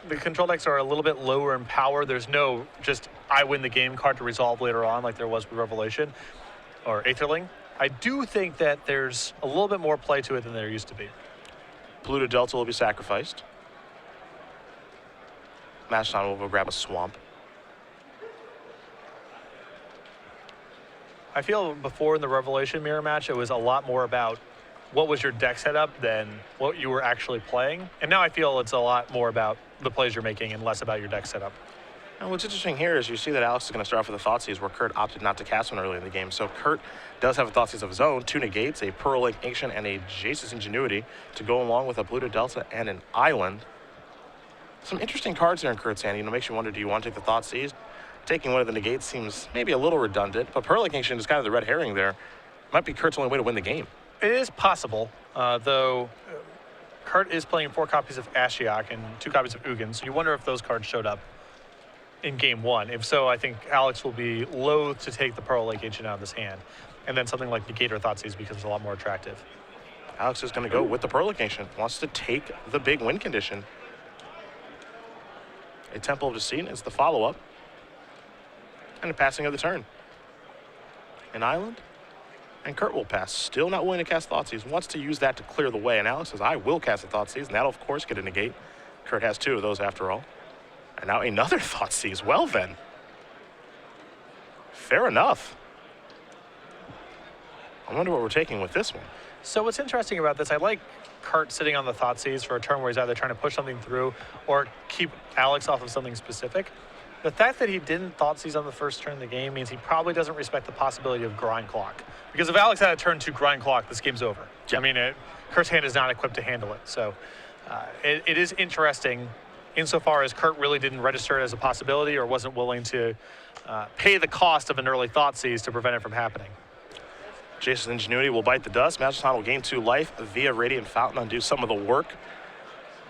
the control decks are a little bit lower in power. There's no just I win the game card to resolve later on like there was with Revelation or Aetherling. I do think that there's a little bit more play to it than there used to be. Polluted Delta will be sacrificed. Majlaton will go grab a swamp. I feel before in the Revelation mirror match, it was a lot more about what was your deck setup than what you were actually playing. And now I feel it's a lot more about the plays you're making and less about your deck setup. And what's interesting here is you see that Alex is going to start off with a Thoughtseize where Kurt opted not to cast one early in the game. So Kurt does have a Thoughtseize of his own, 2 negates, a Pearl Lake Ancient, and a Jace's Ingenuity to go along with a Polluted Delta and an Island. Some interesting cards there in Kurt's hand. You know, makes you wonder, do you want to take the Thoughtseize? Taking one of the negates seems maybe a little redundant, but Pearl Lake Ancient is kind of the red herring there. Might be Kurt's only way to win the game. It is possible, though Kurt is playing 4 copies of Ashiok and 2 copies of Ugin, so you wonder if those cards showed up in game 1. If so, I think Alex will be loath to take the Pearl Lake Ancient out of his hand, and then something like Negate or Thoughtseize becomes a lot more attractive. Alex is going to go with the Pearl Lake Ancient, wants to take the big win condition. A Temple of Deceit is the follow-up, and a passing of the turn. An Island, and Kurt will pass. Still not willing to cast Thoughtseize. Wants to use that to clear the way, and Alex says, I will cast a Thoughtseize, and that'll, of course, get a negate. Kurt has 2 of those after all. And now another Thoughtseize. Well, then. Fair enough. I wonder what we're taking with this one. So what's interesting about this, I like Kurt sitting on the Thoughtseize for a turn where he's either trying to push something through or keep Alex off of something specific. The fact that he didn't Thoughtseize on the first turn of the game means he probably doesn't respect the possibility of Grind Clock. Because if Alex had a turn 2 Grind Clock, this game's over. Yeah. I mean, Kurt's hand is not equipped to handle it. So it is interesting insofar as Kurt really didn't register it as a possibility or wasn't willing to pay the cost of an early Thoughtseize to prevent it from happening. Jace's Ingenuity will bite the dust. Majlaton will gain 2 life via Radiant Fountain, undo some of the work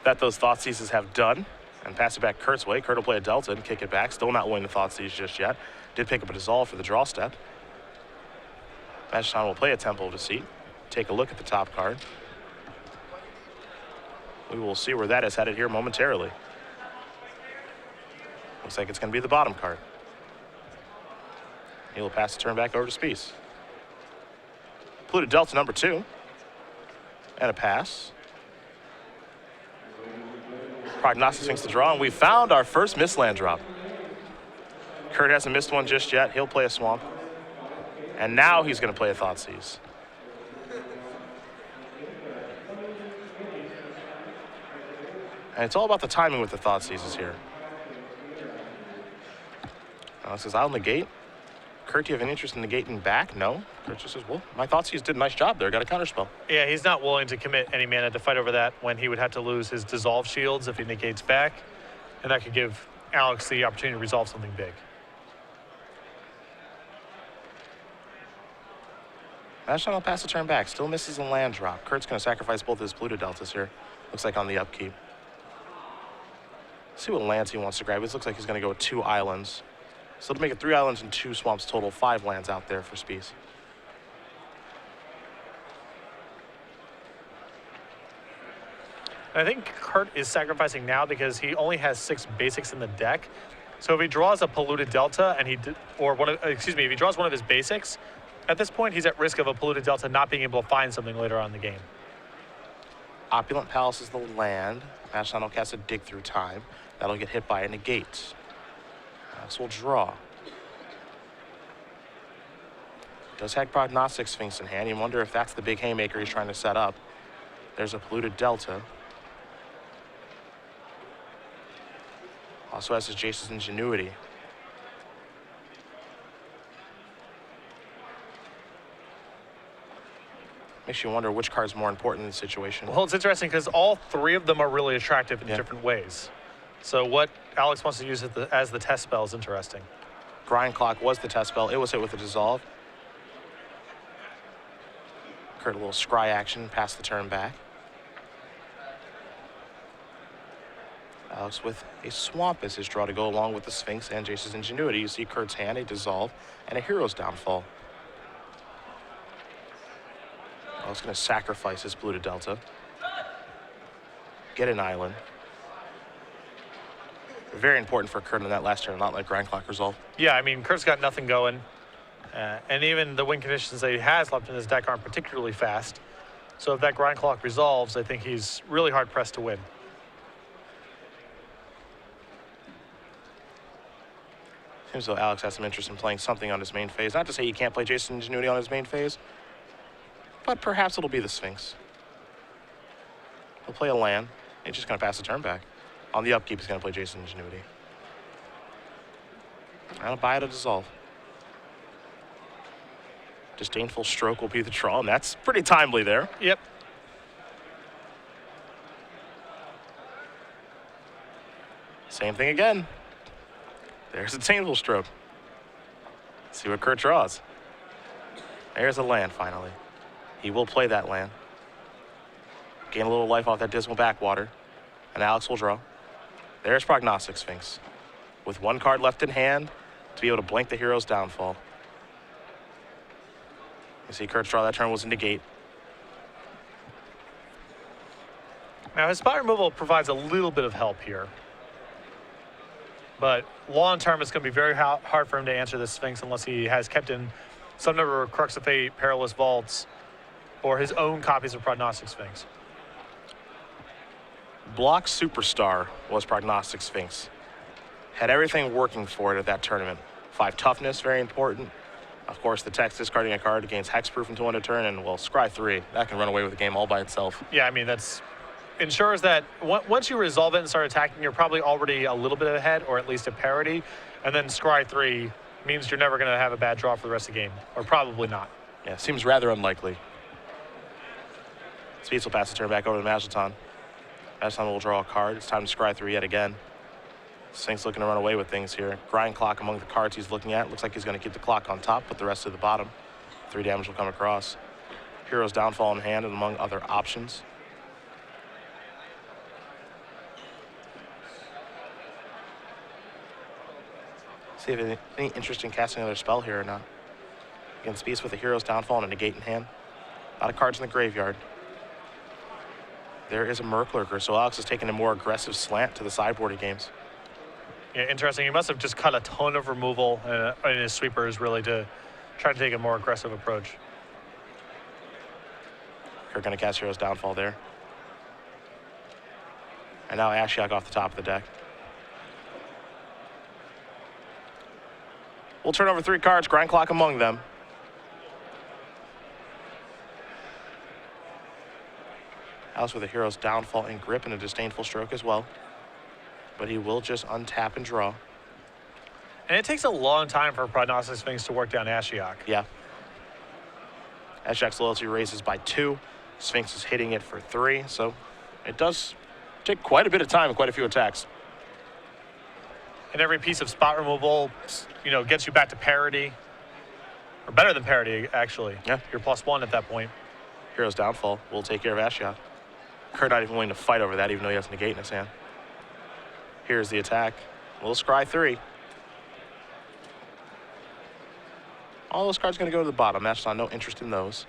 that those Thoughtseizes have done, and pass it back Kurt's way. Kurt will play a Delta and kick it back. Still not willing to Thoughtseize just yet. Did pick up a Dissolve for the draw step. Majlaton will play a Temple of Deceit. Take a look at the top card. We will see where that is headed here momentarily. Looks like it's going to be the bottom card. He will pass the turn back over to Spiess. Polluted Delta number 2. And a pass. Prognostic thinks the draw, and we found our first missed land drop. Kurt hasn't missed one just yet. He'll play a Swamp. And now he's going to play a Thoughtseize. And it's all about the timing with the Thoughtseizes here. Alex says, I'll negate. Kurt, do you have an interest in negating back? No. Kurt just says, well, my Thoughtseize did a nice job there. Got a counterspell. Yeah, he's not willing to commit any mana to fight over that when he would have to lose his Dissolve shields if he negates back. And that could give Alex the opportunity to resolve something big. Majlaton will pass the turn back. Still misses a land drop. Kurt's going to sacrifice both his Polluted Deltas here. Looks like on the upkeep. See what lands he wants to grab. It looks like he's going to go with 2 islands. So to make it 3 islands and 2 swamps total, 5 lands out there for Spiess. I think Kurt is sacrificing now because he only has 6 basics in the deck. So if he draws a Polluted Delta and if he draws one of his basics, at this point he's at risk of a Polluted Delta not being able to find something later on in the game. Opulent Palace is the land. Majlaton will cast a Dig Through Time. That'll get hit by a negate. Alex will draw. Does have Prognostic Sphinx in hand. You wonder if that's the big haymaker he's trying to set up. There's a Polluted Delta. Also has his Jace's Ingenuity. Makes you wonder which card's more important in the situation. Well, it's interesting because all 3 of them are really attractive in different ways. So what Alex wants to use as the test spell is interesting. Grind Clock was the test spell. It was hit with a Dissolve. Kurt, a little scry action, pass the turn back. Alex with a Swamp as his draw to go along with the Sphinx and Jace's Ingenuity. You see Kurt's hand, a Dissolve, and a Hero's Downfall. Alex going to sacrifice his Polluted Delta. Get an island. Very important for Kurt in that last turn, not like grind clock resolve. Yeah, I mean, Kurt's got nothing going. And even the win conditions that he has left in his deck aren't particularly fast. So if that grind clock resolves, I think he's really hard pressed to win. Seems though Alex has some interest in playing something on his main phase. Not to say he can't play Jason Ingenuity on his main phase, but perhaps it'll be the Sphinx. He'll play a land. He's just going to pass the turn back. On the upkeep, he's going to play Jason Ingenuity. And a buy to dissolve. Disdainful Stroke will be the draw, and that's pretty timely there. Yep. Same thing again. There's a Disdainful Stroke. Let's see what Kurt draws. There's a land, finally. He will play that land. Gain a little life off that Dismal Backwater, and Alex will draw. There's Prognostic Sphinx, with one card left in hand to be able to blink the hero's downfall. You see Kurt's draw that turn was a negate. Now, his spot removal provides a little bit of help here. But long term, it's going to be very hard for him to answer this Sphinx unless he has kept in some number of Crux of Fate, Perilous Vaults, or his own copies of Prognostic Sphinx. Block Superstar was Prognostic Sphinx. Had everything working for it at that tournament. 5 toughness, very important. Of course, the text discarding a card gains hexproof until end of turn, and well, Scry 3, that can run away with the game all by itself. Yeah, I mean, that's ensures that once you resolve it and start attacking, you're probably already a little bit ahead, or at least at parity. And then Scry 3 means you're never going to have a bad draw for the rest of the game, or probably not. Yeah, seems rather unlikely. Spiess will pass the turn back over to Majlaton. Majlaton will draw a card. It's time to Scry 3 yet again. Sphinx looking to run away with things here. Grind clock among the cards he's looking at. Looks like he's going to keep the clock on top, but the rest of the bottom. 3 damage will come across. Hero's Downfall in hand and among other options. See if any interest in casting another spell here or not. Again, Spiess with a Hero's Downfall and a negate in hand. A lot of cards in the graveyard. There is a Murklurker, so Alex is taking a more aggressive slant to the sideboard of games. Yeah, interesting. He must have just cut a ton of removal in his sweepers, really, to try to take a more aggressive approach. Kurt going to cast Hero's Downfall there. And now Ashiok off the top of the deck. We'll turn over 3 cards, grind clock among them. Alex with a Hero's Downfall and Grip and a Disdainful Stroke as well. But he will just untap and draw. And it takes a long time for Prognostic Sphinx to work down Ashiok. Yeah. Ashiok's loyalty raises by 2. Sphinx is hitting it for 3, so it does take quite a bit of time and quite a few attacks. And every piece of spot removal, you know, gets you back to parity. Or better than parity, actually. Yeah. You're +1 at that point. Hero's Downfall will take care of Ashiok. Kurt not even willing to fight over that, even though he has a negate in his hand. Here's the attack. We'll Scry 3. All those cards going to go to the bottom. Majlaton, no interest in those.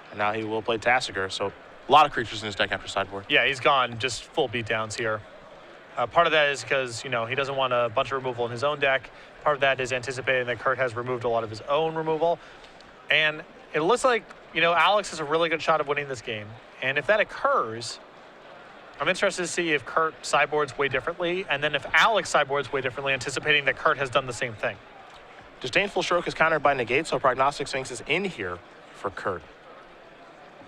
And now he will play Tassiger, so a lot of creatures in his deck after sideboard. Yeah, he's gone just full beatdowns here. Part of that is because, you know, he doesn't want a bunch of removal in his own deck. Part of that is anticipating that Kurt has removed a lot of his own removal. And it looks like, you know, Alex has a really good shot of winning this game. And if that occurs, I'm interested to see if Kurt sideboards way differently, and then if Alex sideboards way differently, anticipating that Kurt has done the same thing. Disdainful Stroke is countered by negate, so Prognostic Sphinx is in here for Kurt.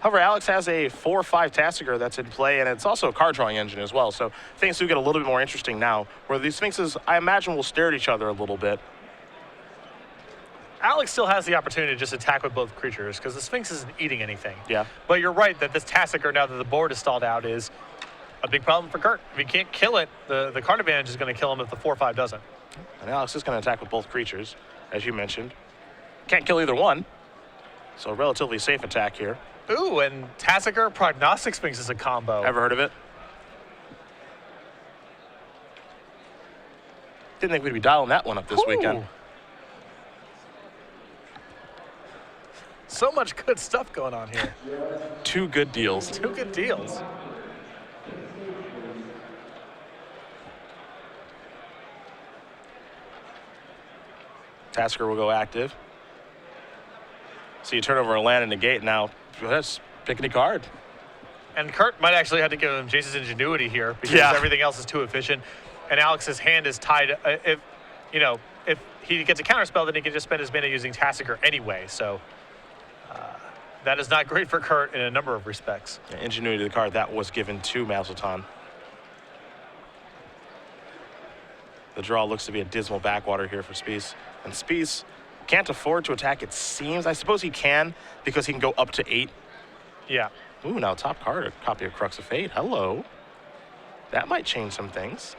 However, Alex has a 4/5 Tassiger that's in play, and it's also a card drawing engine as well, so things do get a little bit more interesting now, where these Sphinxes, I imagine, will stare at each other a little bit. Alex still has the opportunity to just attack with both creatures, because the Sphinx isn't eating anything. Yeah. But you're right that this Tassiger, now that the board is stalled out, is a big problem for Kurt. If he can't kill it, the card advantage is going to kill him if the 4/5 doesn't. And Alex is going to attack with both creatures, as you mentioned. Can't kill either one, so a relatively safe attack here. Ooh, and Tassiger Prognostic Sphinx is a combo. Ever heard of it? Didn't think we'd be dialing that one up this weekend. So much good stuff going on here. 2 good deals. 2 good deals. Tasker will go active. So you turn over a land and negate. Now, let's pick any card. And Kurt might actually have to give him Jace's Ingenuity here because everything else is too efficient. And Alex's hand is tied. If he gets a counterspell, then he can just spend his mana using Tasker anyway. So that is not great for Kurt in a number of respects. Yeah, Ingenuity, the card that was given to Majlaton. The draw looks to be a dismal backwater here for Spiess. And Spiess can't afford to attack, it seems. I suppose he can because he can go up to 8. Yeah. Ooh, now top card, a copy of Crux of Fate. Hello. That might change some things.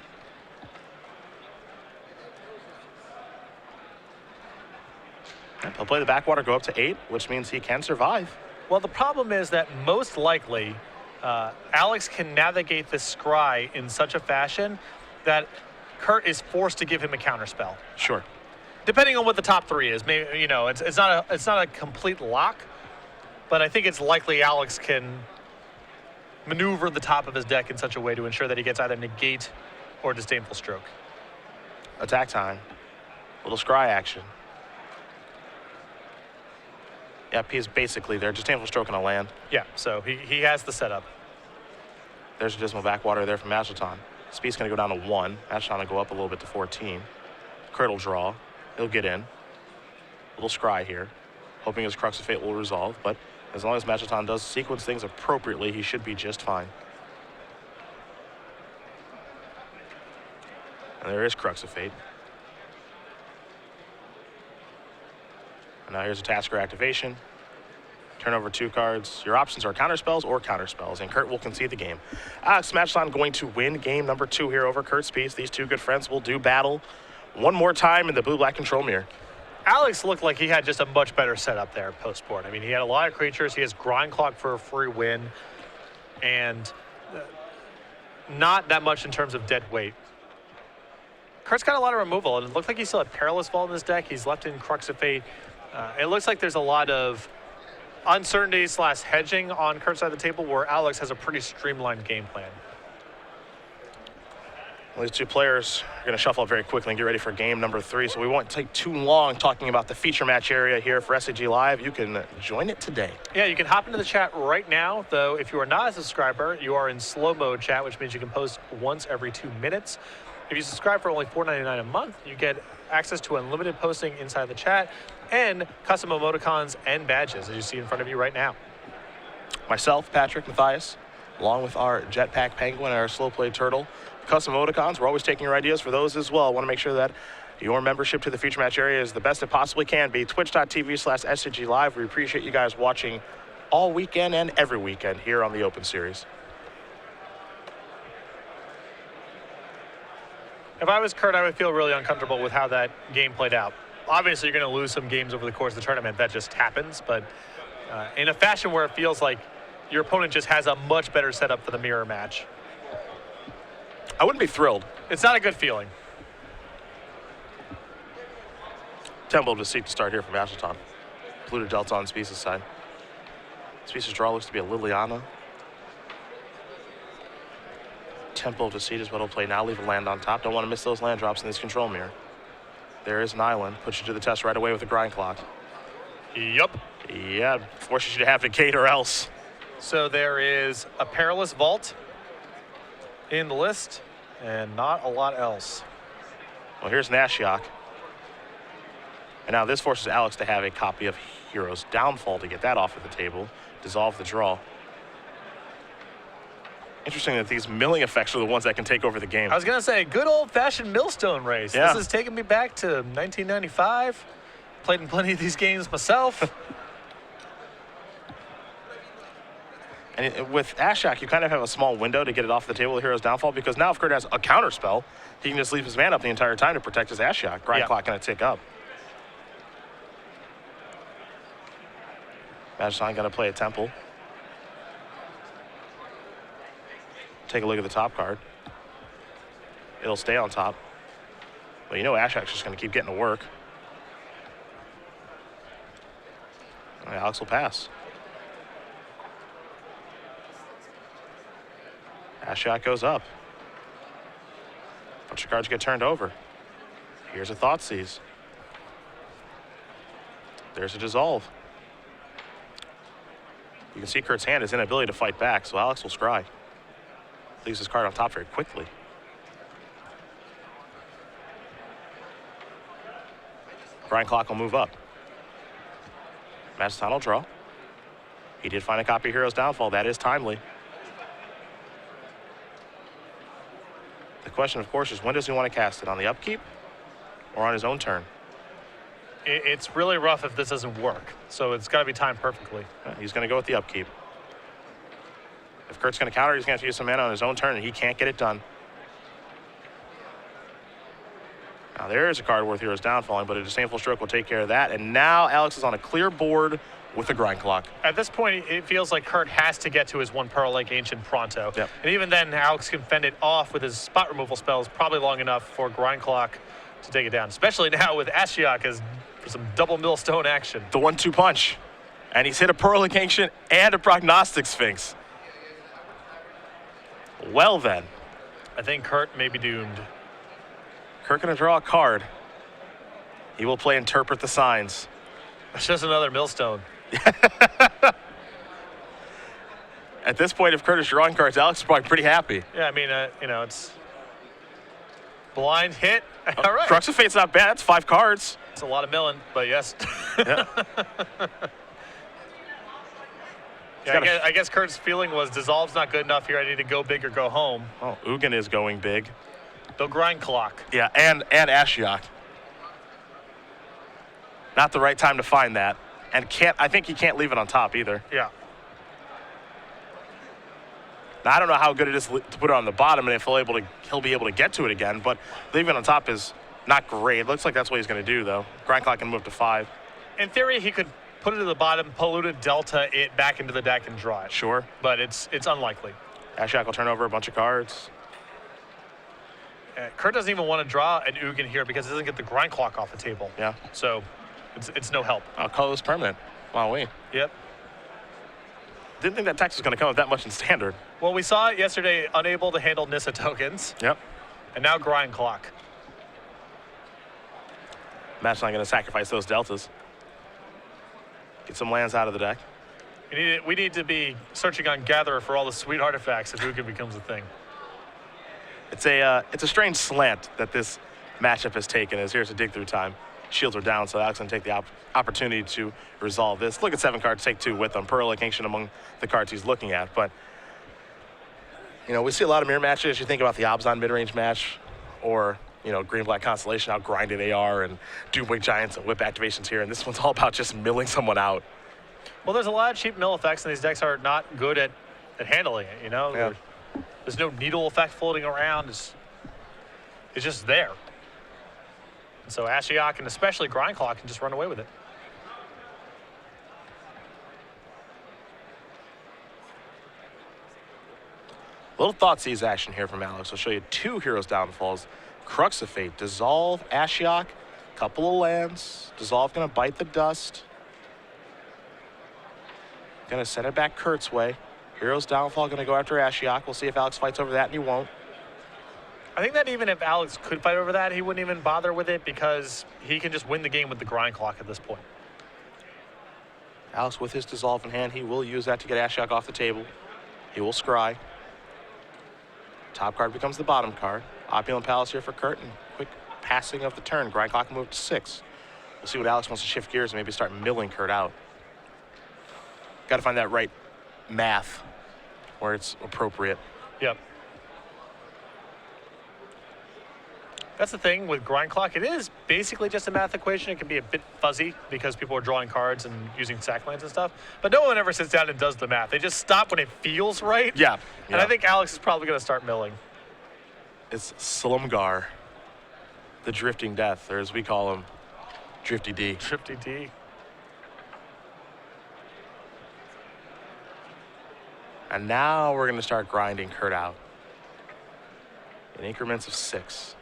He'll play the backwater, go up to 8, which means he can survive. Well, the problem is that most likely Alex can navigate this scry in such a fashion that Kurt is forced to give him a counterspell. Sure. Depending on what the top 3 is, maybe it's not a complete lock, but I think it's likely Alex can maneuver the top of his deck in such a way to ensure that he gets either negate or disdainful stroke. Attack time. Little scry action. Yeah, P is basically there. Disdainful stroke on a land. Yeah, so he has the setup. There's a dismal backwater there from Majlaton. Spiess going to go down to 1. Majlaton will go up a little bit to 14. Kurt will draw. He'll get in. Little scry here. Hoping his Crux of Fate will resolve, but as long as Majlaton does sequence things appropriately, he should be just fine. And there is Crux of Fate. And now here's a Tasker activation. Turn over 2 cards. Your options are counterspells or counterspells, and Kurt will concede the game. Alex Majlaton going to win game number 2 here over Kurt Spiess. These two good friends will do battle one more time in the blue-black control mirror. Alex looked like he had just a much better setup there post-board. I mean, he had a lot of creatures. He has Grind Clock for a free win, and not that much in terms of dead weight. Kurt's got a lot of removal, and it looked like he still had Perilous Vault in his deck. He's left in Crux of Fate. It looks like there's a lot of uncertainty / hedging on Kurt's side of the table, where Alex has a pretty streamlined game plan. Well, these two players are going to shuffle up very quickly and get ready for game number 3, so we won't take too long talking about the feature match area here for SCG Live. You can join it today. Yeah, you can hop into the chat right now, though if you are not a subscriber, you are in slow mode chat, which means you can post once every 2 minutes. If you subscribe for only $4.99 a month, you get access to unlimited posting inside the chat and custom emoticons and badges, as you see in front of you right now. Myself, Patrick, Matthias, along with our Jetpack Penguin and our Slow Play Turtle. Custom emoticons, we're always taking your ideas for those as well. I want to make sure that your membership to the feature match area is the best it possibly can be. Twitch.tv/SCG Live. We appreciate you guys watching all weekend and every weekend here on the Open Series. If I was Kurt, I would feel really uncomfortable with how that game played out. Obviously, you're going to lose some games over the course of the tournament. That just happens. But in a fashion where it feels like your opponent just has a much better setup for the mirror match. I wouldn't be thrilled. It's not a good feeling. Temple of Deceit to start here from Majlaton. Blue to Delta on Spiess' side. Spiess' draw looks to be a Liliana. Temple of Deceit is what he'll play now. Leave a land on top. Don't want to miss those land drops in this control mirror. There is an island. Puts you to the test right away with a Grind Clock. Yup. Yeah, forces you to have negate or else. So there is a Perilous Vault in the list, and not a lot else. Well, here's Nashiok. And now this forces Alex to have a copy of Hero's Downfall to get that off of the table. Dissolve the draw. Interesting that these milling effects are the ones that can take over the game. I was going to say, good old-fashioned millstone race. Yeah. This is taking me back to 1995. Played in plenty of these games myself. And with Ashok, you kind of have a small window to get it off the table with Hero's Downfall, because now if Kurt has a counter spell, he can just leave his man up the entire time to protect his Ashok. Grind Clock going to tick up. Majlaton going to play a Temple. Take a look at the top card. It'll stay on top. But you know Ashok's just going to keep getting to work. All right, Alex will pass. Ashok goes up. Bunch of cards get turned over. Here's a Thoughtseize. There's a dissolve. You can see Kurt's hand, his inability to fight back, so Alex will scry. Leaves his card on top very quickly. Grind clock will move up. Majlaton will draw. He did find a copy of Hero's Downfall. That is timely. The question, of course, is when does he want to cast it? On the upkeep or on his own turn? It's really rough if this doesn't work, so it's got to be timed perfectly. He's going to go with the upkeep. If Kurt's going to counter, he's going to have to use some mana on his own turn, and he can't get it done. Now, there is a card worth Hero's Downfalling, but a Disdainful Stroke will take care of that. And now Alex is on a clear board with a grind clock. At this point, it feels like Kurt has to get to his 1 Pearl Lake Ancient pronto. Yep. And even then, Alex can fend it off with his spot removal spells probably long enough for grind clock to take it down, especially now with Ashiok as for some double millstone action. The 1-2 punch. And he's hit a Pearl Lake Ancient and a Prognostic Sphinx. Well then. I think Kurt may be doomed. Kurt gonna draw a card. He will play Interpret the Signs. It's just another millstone. At this point, if Kurt is drawing cards, Alex is probably pretty happy. Yeah, I mean, it's blind hit. All right. Crux of Fate's not bad. That's 5 cards. It's a lot of milling, but yes. Yeah. Yeah, I guess Kurt's feeling was Dissolve's not good enough here. I need to go big or go home. Oh, Ugin is going big. They'll grind clock. Yeah, and Ashiok. Not the right time to find that. And I think he can't leave it on top either. Yeah. Now, I don't know how good it is to put it on the bottom and if he'll be able to get to it again, but leaving it on top is not great. It looks like that's what he's going to do, though. Grind clock can move to 5. In theory, he could put it to the bottom, polluted delta it back into the deck and draw it. Sure. But it's unlikely. Ashiok will turn over a bunch of cards. Kurt doesn't even want to draw an Ugin here because he doesn't get the grind clock off the table. Yeah. So it's no help. I'll call this permanent. Wow, wait. Yep. Didn't think that text was going to come up that much in Standard. Well, we saw it yesterday, unable to handle Nissa tokens. Yep. And now grind clock. Match not going to sacrifice those deltas. Get some lands out of the deck. We need to be searching on Gatherer for all the sweet artifacts if Ugin becomes a thing. It's a strange slant that this matchup has taken as here's a dig through time. Shields are down, so Alex going to take the opportunity to resolve this. Look at 7 cards, take 2 with them. Pearl Lake Ancient among the cards he's looking at. But, we see a lot of mirror matches. You think about the Abzan mid-range match or, Green-Black Constellation, how grindy they are, and Doomwing Giants and Whip activations here. And this one's all about just milling someone out. Well, there's a lot of cheap mill effects, and these decks are not good at handling it, Yeah. There's no needle effect floating around. It's just there. And so Ashiok and especially Grind Clock can just run away with it. Little Thoughtseize action here from Alex. I'll show you 2 Heroes Downfalls. Crux of Fate, Dissolve, Ashiok, couple of lands. Dissolve gonna bite the dust. Gonna send it back Kurt's way. Heroes Downfall gonna go after Ashiok. We'll see if Alex fights over that, and he won't. I think that even if Alex could fight over that, he wouldn't even bother with it because he can just win the game with the Grind Clock at this point. Alex with his Dissolve in hand, he will use that to get Ashiok off the table. He will scry. Top card becomes the bottom card. Opulent Palace here for Kurt, and quick passing of the turn. Grind Clock moved to 6. We'll see what Alex wants to shift gears and maybe start milling Kurt out. Got to find that right math where it's appropriate. Yep. That's the thing with Grind Clock. It is basically just a math equation. It can be a bit fuzzy because people are drawing cards and using sack lands and stuff. But no one ever sits down and does the math. They just stop when it feels right. Yeah. And I think Alex is probably going to start milling. It's Slumgar, the Drifting Death, or as we call him, Drifty D. Drifty D. And now we're going to start grinding Kurt out in increments of 6.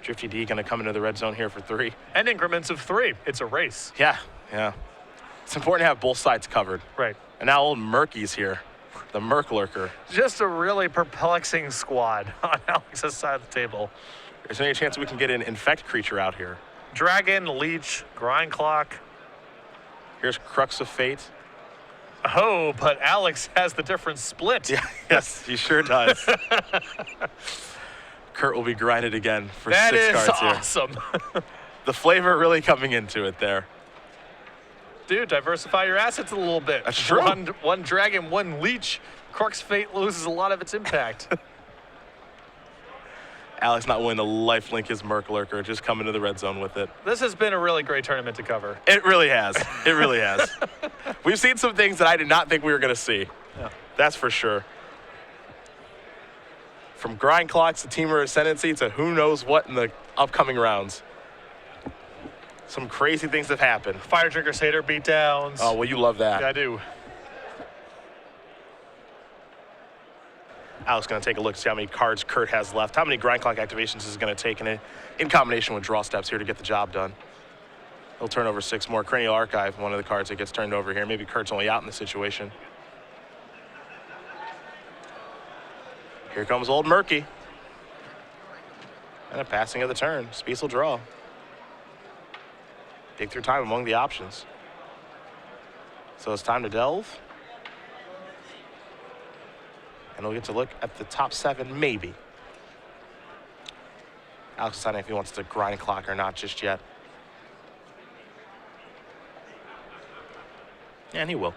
Drifty D going to come into the red zone here for 3. And increments of 3. It's a race. Yeah. It's important to have both sides covered. Right. And now old Murky's here, the Merc Lurker. Just a really perplexing squad on Alex's side of the table. Is there any chance we can get an Infect creature out here? Dragon, Leech, Grind Clock. Here's Crux of Fate. Oh, but Alex has the different split. Yeah, yes, he sure does. Kurt will be grinded again for That 6 is cards here. awesome. The flavor really coming into it there. Dude, diversify your assets a little bit. That's true. One dragon, one leech. Crux Fate loses a lot of its impact. Alex not willing to lifelink his Merc Lurker, just come into the red zone with it. This has been a really great tournament to cover. It really has. It really has. We've seen some things that I did not think we were going to see. Yeah. That's for sure. From grind clocks to Teamer Ascendancy to who knows what in the upcoming rounds. Some crazy things have happened. Fire Drinker Satyr beatdowns. Oh, well, you love that. Yeah, I do. Alex going to take a look to see how many cards Kurt has left, how many grind clock activations is going to take in combination with draw steps here to get the job done. He'll turn over 6 more. Cranial Archive, one of the cards that gets turned over here. Maybe Kurt's only out in the situation. Here comes old Murky. And a passing of the turn. Spiess will draw. Dig through time among the options. So it's time to delve. And we'll get to look at the top 7, maybe. Alex is deciding if he wants to grind clock or not just yet. And he will.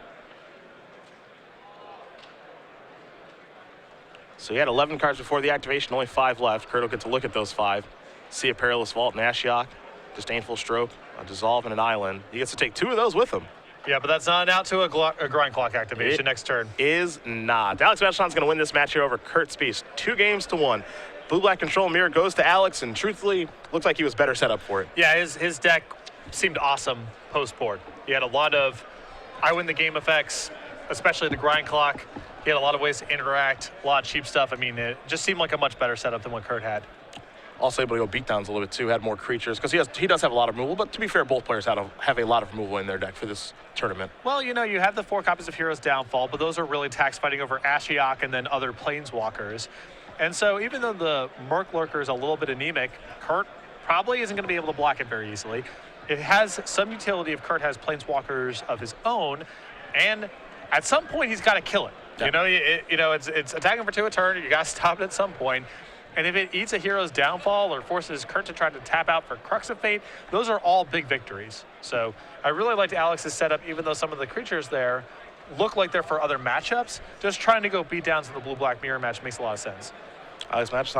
So he had 11 cards before the activation, only 5 left. Kurt will get to look at those 5. See a Perilous Vault, an Ashiok, Disdainful Stroke, a Dissolve, and an Island. He gets to take 2 of those with him. Yeah, but that's not out to a grind clock activation next turn. Is not. Alex Majlaton's going to win this match here over Kurt Spiess. 2 games to 1. Blue-black control mirror goes to Alex, and truthfully, looks like he was better set up for it. Yeah, his deck seemed awesome post-board. He had a lot of I win the game effects, especially the grind clock. He had a lot of ways to interact, a lot of cheap stuff. I mean, it just seemed like a much better setup than what Kurt had. Also able to go beatdowns a little bit too, had more creatures, because he does have a lot of removal, but to be fair, both players have a lot of removal in their deck for this tournament. Well, you know, you have the 4 copies of Heroes Downfall, but those are really tax fighting over Ashiok and then other Planeswalkers. And so even though the Merc Lurker is a little bit anemic, Kurt probably isn't going to be able to block it very easily. It has some utility if Kurt has Planeswalkers of his own, and at some point he's got to kill it. Yeah. You know, it's attacking for 2 a turn. You got to stop it at some point. And if it eats a Hero's Downfall or forces Kurt to try to tap out for Crux of Fate, those are all big victories. So I really liked Alex's setup, even though some of the creatures there look like they're for other matchups. Just trying to go beat downs in the blue-black mirror match makes a lot of sense. Alex Majlaton